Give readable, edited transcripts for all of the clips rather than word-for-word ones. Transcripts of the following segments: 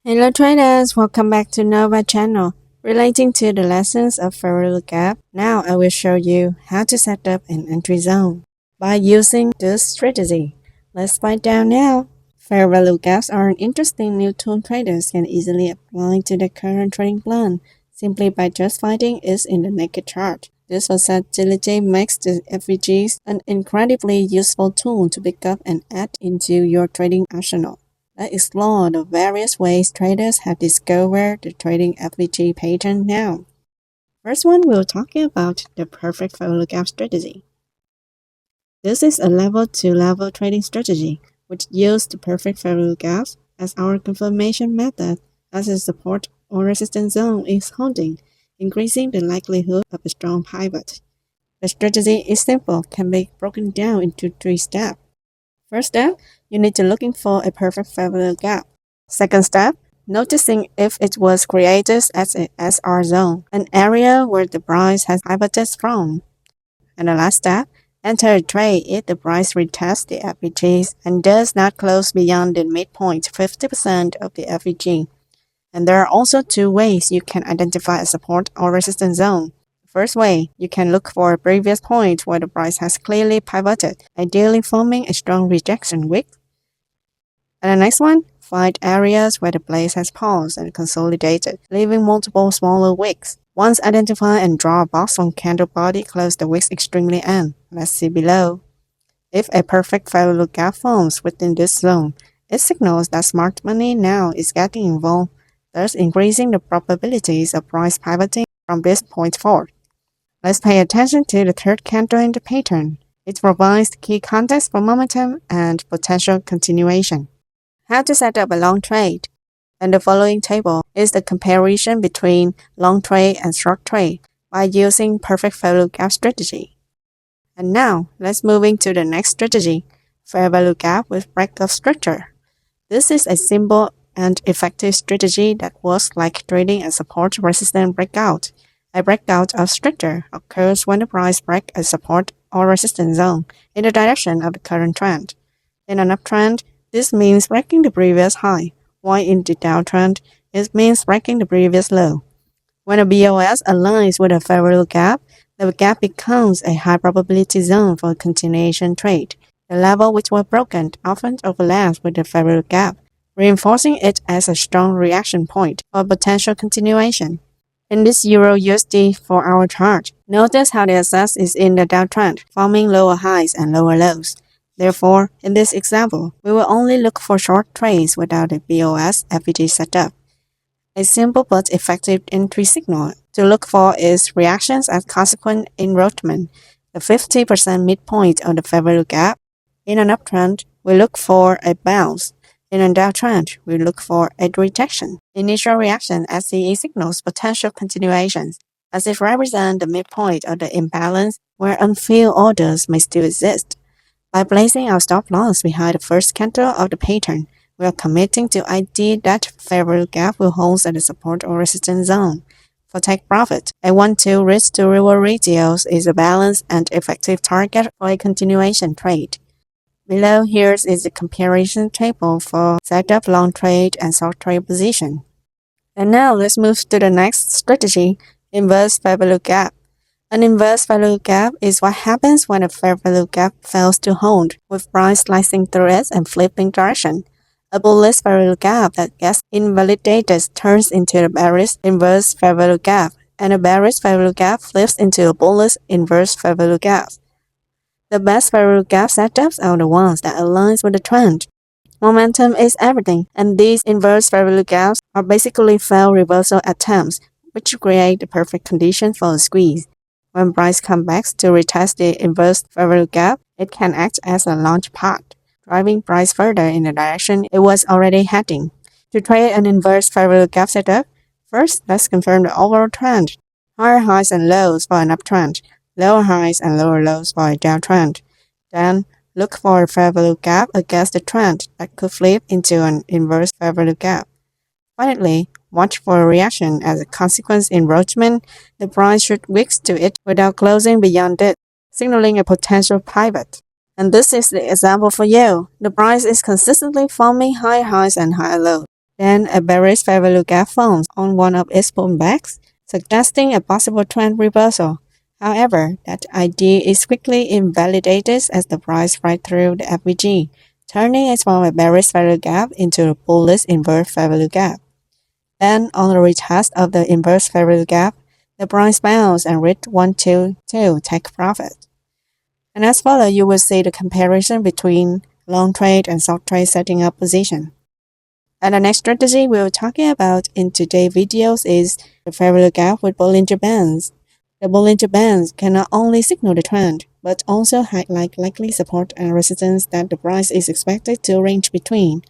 Hello traders, welcome back to Nova channel. Relating to the lessons of fair value gap, now I will show you how to set up an entry zone by using this strategy. Let's find out now. Fair value gaps are an interesting new tool traders can easily apply to their current trading plan simply by just finding it in the naked chart. This versatility makes the FVGs an incredibly useful tool to pick up and add into your trading arsenal. Let's explore the various ways traders have discovered the trading FVG pattern now. First one, we're talking about the perfect value gap strategy. This is a level-to-level trading strategy which uses the perfect value gaps as our confirmation method as a support or resistance zone is holding, increasing the likelihood of a strong pivot. The strategy is simple, can be broken down into 3 steps. First step, you need to looking for a perfect value gap. Second step, noticing if it was created as a SR zone, an area where the price has pivoted from. And the last step, enter a trade if the price retests the FVGs and does not close beyond the midpoint 50% of the FVG. And there are also 2 ways you can identify a support or resistance zone. First way, you can look for a previous point where the price has clearly pivoted, ideally forming a strong rejection wick. And the next one, find areas where the place has paused and consolidated, leaving multiple smaller wicks. Once identify and draw a box on candle body close the wick's extremely end. Let's see below. If a perfect value gap forms within this zone, it signals that smart money now is getting involved, thus increasing the probabilities of price pivoting from this point forward. Let's pay attention to the third candle in the pattern. It provides the key context for momentum and potential continuation. How to set up a long trade. And the following table is the comparison between long trade and short trade by using perfect value gap strategy. And now, let's move into the next strategy, fair value gap with breakup structure. This is a simple and effective strategy that works like trading a support resistance breakout. A breakout of structure occurs when the price breaks a support or resistance zone in the direction of the current trend. In an uptrend, this means breaking the previous high, while in the downtrend, it means breaking the previous low. When a BOS aligns with a fair value gap, the gap becomes a high probability zone for a continuation trade. The level which was broken often overlaps with the fair value gap, reinforcing it as a strong reaction point for potential continuation. In this Euro USD 4-hour chart, notice how the axis is in the downtrend, forming lower highs and lower lows. Therefore, in this example, we will only look for short trades without a BOS FVG setup. A simple but effective entry signal to look for is reactions at consequent enrollment, the 50% midpoint of the fair value gap. In an uptrend, we look for a bounce. In a downtrend, we look for a rejection. Initial reaction SCE signals potential continuations, as it represents the midpoint of the imbalance where unfilled orders may still exist. By placing our stop loss behind the first candle of the pattern, we are committing to ID that fair value gap will hold at the support or resistance zone. For take profit, a 1-2 risk-to-reward ratio is a balanced and effective target for a continuation trade. Below here is the comparison table for setup long trade and short trade position. And now let's move to the next strategy, inverse fair value gap. An inverse value gap is what happens when a fair value gap fails to hold, with price slicing through it and flipping direction. A bullish fair value gap that gets invalidated turns into a bearish inverse fair value gap, and a bearish fair value gap flips into a bullish inverse fair value gap. The best fair value gap setups are the ones that align with the trend. Momentum is everything, and these inverse fair value gaps are basically failed reversal attempts, which create the perfect condition for a squeeze. When price comes back to retest the inverse fair value gap, it can act as a launch pad, driving price further in the direction it was already heading. To trade an inverse fair value gap setup, first let's confirm the overall trend. Higher highs and lows for an uptrend, lower highs and lower lows for a downtrend. Then, look for a fair value gap against the trend that could flip into an inverse fair value gap. Finally, watch for a reaction as a consequence enrollment. The price should wick to it without closing beyond it, signaling a potential pivot. And this is the example for you. The price is consistently forming higher highs and higher lows. Then a bearish fair value gap forms on one of its pullbacks, suggesting a possible trend reversal. However, that idea is quickly invalidated as the price breaks through the FVG, turning it from a bearish fair value gap into a bullish inverse fair value gap. Then, on the retest of the inverse fair value gap, the price bounced and reached 122 take profit. And as follow, you will see the comparison between long trade and short trade setting up position. And the next strategy we're talking about in today's videos is the fair value gap with Bollinger Bands. The Bollinger Bands can not only signal the trend, but also highlight likely support and resistance that the price is expected to range between.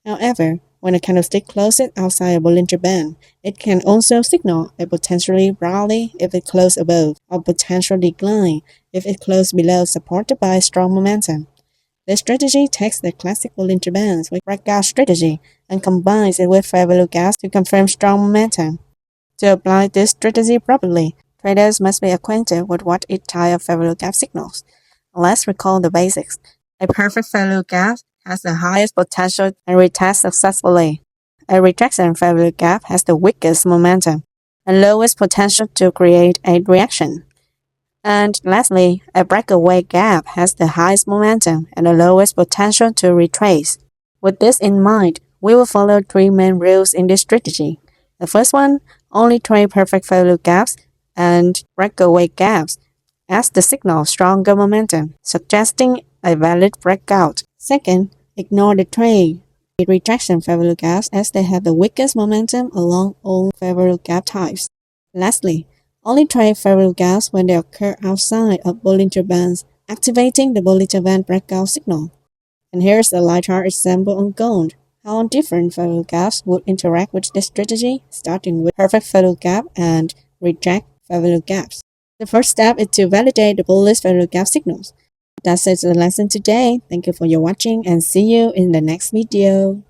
However, when a candlestick closes outside a Bollinger Band, it can also signal a potentially rally if it closes above, or potential decline if it closes below, supported by strong momentum. This strategy takes the classic Bollinger Bands with breakout strategy and combines it with fair value gaps to confirm strong momentum. To apply this strategy properly, traders must be acquainted with what each type of fair value gap signals. Let's recall the basics. A perfect fair value gap has the highest potential and retest successfully. A rejection fair value gap has the weakest momentum and lowest potential to create a reaction. And lastly, a breakaway gap has the highest momentum and the lowest potential to retrace. With this in mind, we will follow three main rules in this strategy. The first one, only trade perfect fair value gaps and breakaway gaps as the signal of stronger momentum, suggesting a valid breakout. Second, ignore the trade rejection fair value gaps as they have the weakest momentum along all fair value gap types. Lastly, only trade fair value gaps when they occur outside of Bollinger Bands, activating the Bollinger Band breakout signal. And here's a light chart example on gold, how different fair value gaps would interact with this strategy, starting with perfect fair value gap and reject fair value gaps. The first step is to validate the bullish fair value gap signals. That's it for the lesson today. Thank you for your watching and see you in the next video.